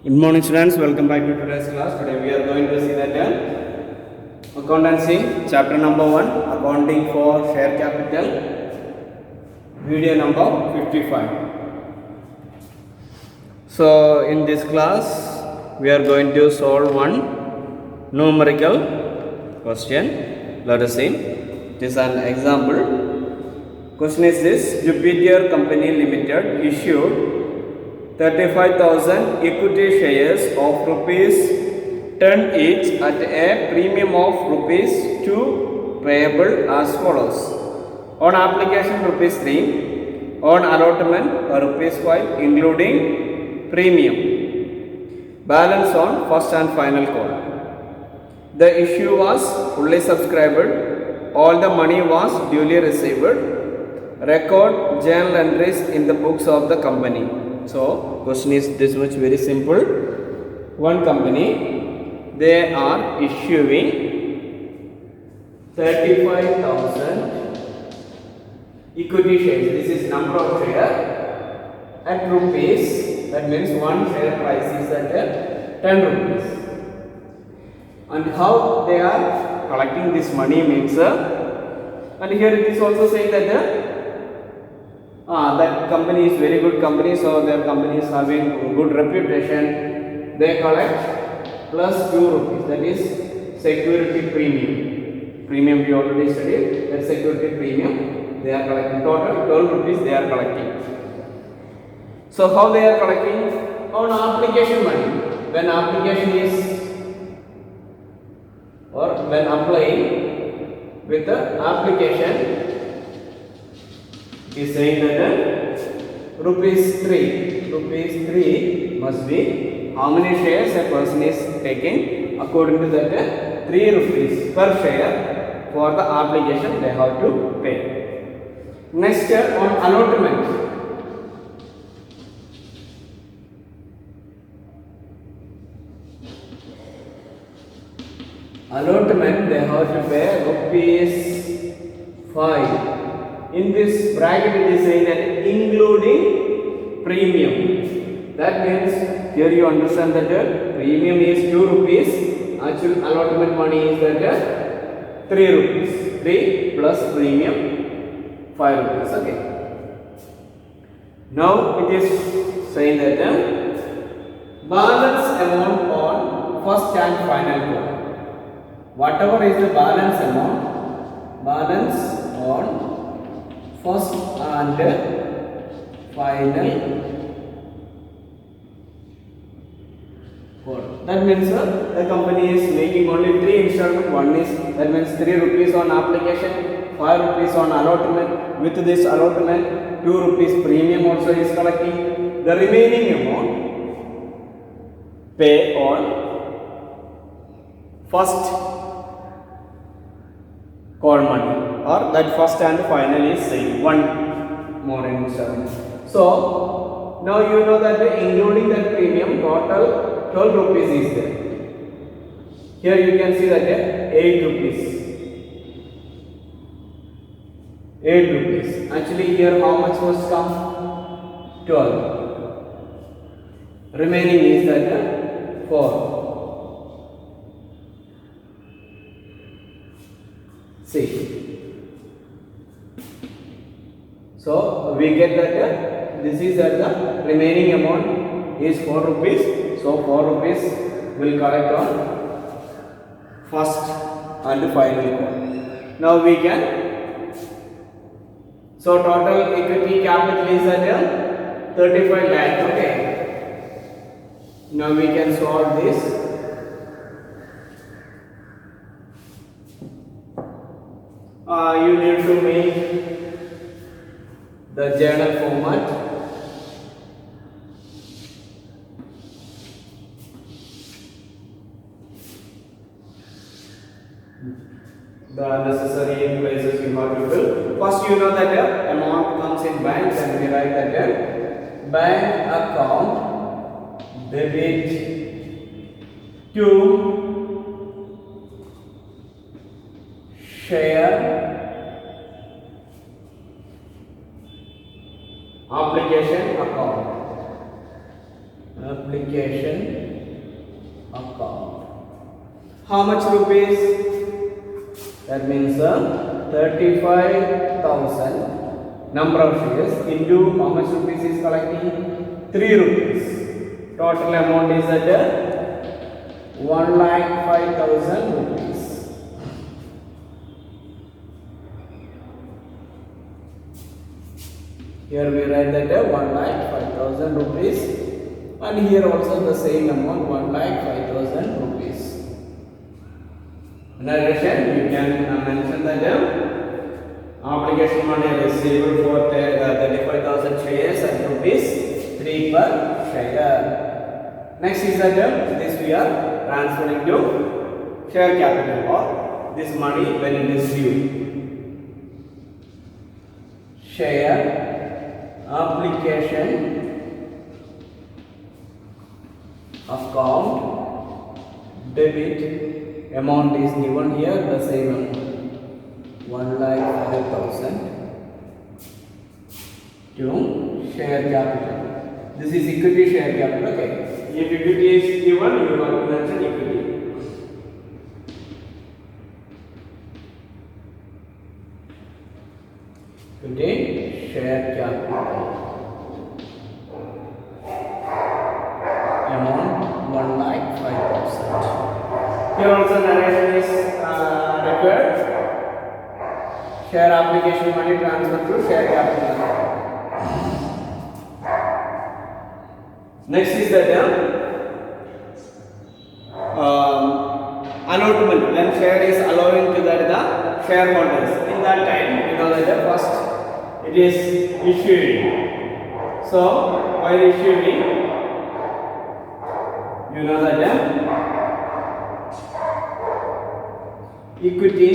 Good morning students, welcome back to today's class. Today we are going to see that accountancy chapter number 1, accounting for share capital, video number 55. So in this class we are going to solve one numerical question. Let us see. It is an example. Question is this: Jupiter Company Limited issued 35,000 equity shares of rupees 10 each at a premium of rupees 2 payable as follows. On application rupees 3, on allotment rupees 5 including premium. Balance on first and final call. The issue was fully subscribed. All the money was duly received. Record journal entries in the books of the company. So, question is this much very simple. One company, they are issuing 35,000 equity shares. This is number of share at rupees. That means one share price is at 10 rupees. And how they are collecting this money means, and here it is also saying that that company is very good company, so their company is having good reputation. They collect plus 2 rupees, that is security premium. Premium we already studied, that security premium they are collecting. Total 12 rupees they are collecting. So how they are collecting? On application money. When application is, or when applying with the application, is saying that rupees 3 must be how many shares a person is taking. According to that 3 rupees per share for the application they have to pay. Next on allotment. Allotment they have to pay rupees 5. In this bracket it is saying that including premium. That means here you understand that premium is 2 rupees. Actual allotment money is that 3 rupees. 3 plus premium 5 rupees. Okay. Now it is saying that balance amount on first and final call. Whatever is the balance amount, balance on first and final call. That means the company is making only 3 installments. One is, that means 3 rupees on application, 5 rupees on allotment. With this allotment 2 rupees premium also is collecting. The remaining amount pay on first call money, or that first and final is same, one more installment. So now you know that including that premium total 12 rupees is there. Here you can see that 8 rupees. 8 rupees. Actually here how much must come? 12. Remaining is that 4. See. So we get that this is that the remaining amount is 4 rupees. So 4 rupees will collect on first and final call. Now we can. So total equity capital is at 35 lakh. Okay. Now we can solve this. You need to make the journal format. The necessary places you have to fill. First, you know that amount comes in bank, and we write that bank account debit to share application account. application account. How much rupees? That means 35,000 number of shares into how much rupees is collecting? 3 rupees. Total amount is at 1,05,000 rupees. Here we write that 1,05,000 rupees, and here also the same amount 1,05,000 rupees. In addition, you can mention that application money received for 35,000 shares at rupees 3 per share. Next is that this we are transferring to share capital, or this money when it is due. Share application account debit amount is given here, the same amount 1,05,000 to share capital. This is equity share capital. Okay, if equity is given, you have to mention equity. Equity share capital amount 1,05,000. Here also narration is required. Share application money transfer to share capital. Next is the allotment. When share is allowing to the shareholders. In that time, you know that first it is issued. So while issuing, you know that equity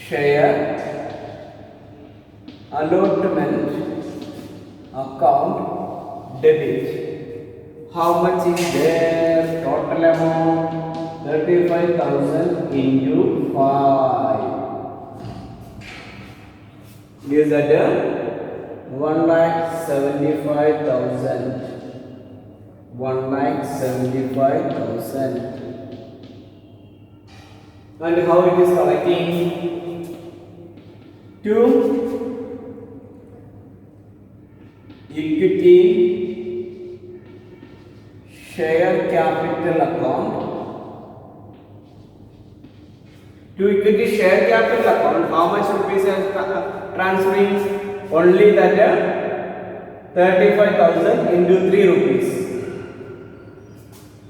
share allotment account debit. How much is there? Total amount 35,000 into 5 is at 1,75,000. 1,75,000. And how it is collecting? To equity share capital account. To equity share capital account, how much rupees are transferring? Only that 35,000 into 3 rupees.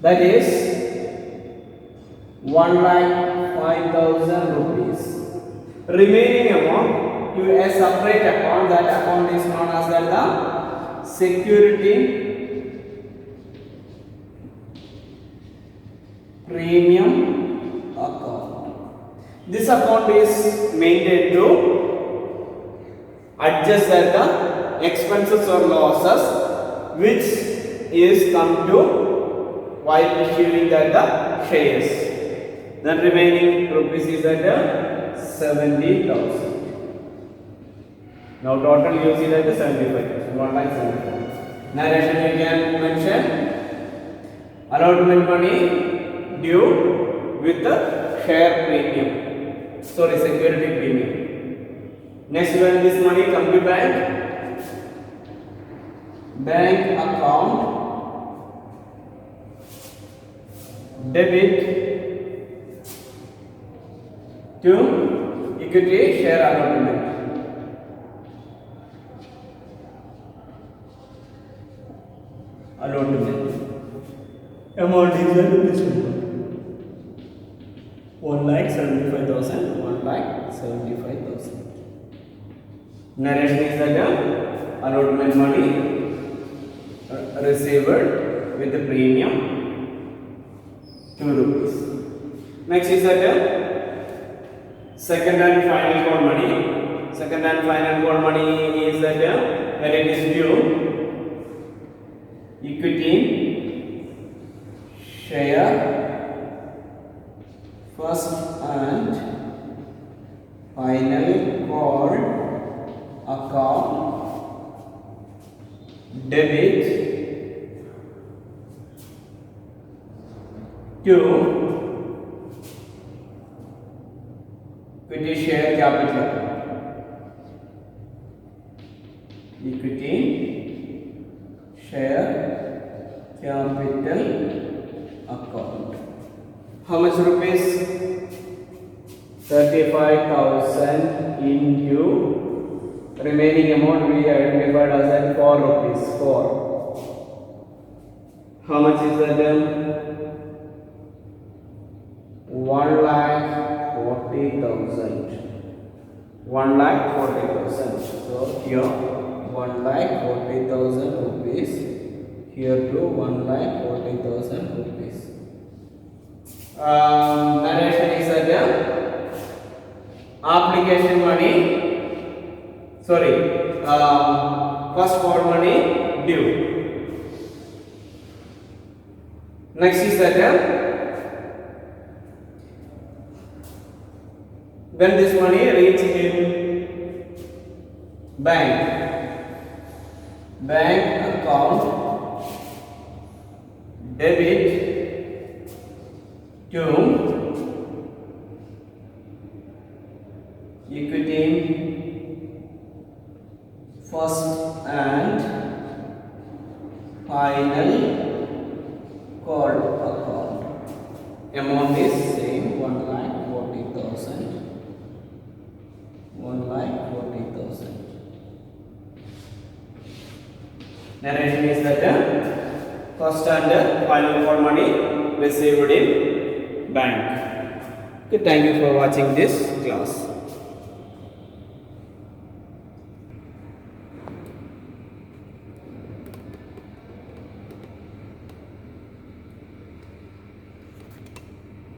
That is 1,05,000 rupees. Remaining amount to a separate account. That account is known as the security premium account. This account is maintained to adjust the expenses or losses which is come to while issuing the shares. The remaining rupees is at 70,000. Now total you see that 75,000. 1,75,000. Narration you can mention allotment money due with the share premium. Sorry, security premium. Next, when this money come to bank account debit to equity share allotment. Allotment amount is this one. 1,75,000. 1,75,000. Narration is that allotment money received with the premium 2 rupees. Next is that second and final call money. Second and final call money is that when it is due, equity share first and final call account debit to equity share capital account. Equity share capital account. How much rupees? 35,000 into remaining amount we identified as at 4 rupees. 4. How much is that? 1,40,000. 1,40,000. So here 1,40,000 rupees. Here too 1,40,000 rupees. Narration is at application money. Sorry, first call money due. Next is that when this money reach in bank account debit to equity first and final call account. Amount is same 1,40,000. 1,40,000. Narration is that first and final call money received in bank. Okay, thank you for watching this class.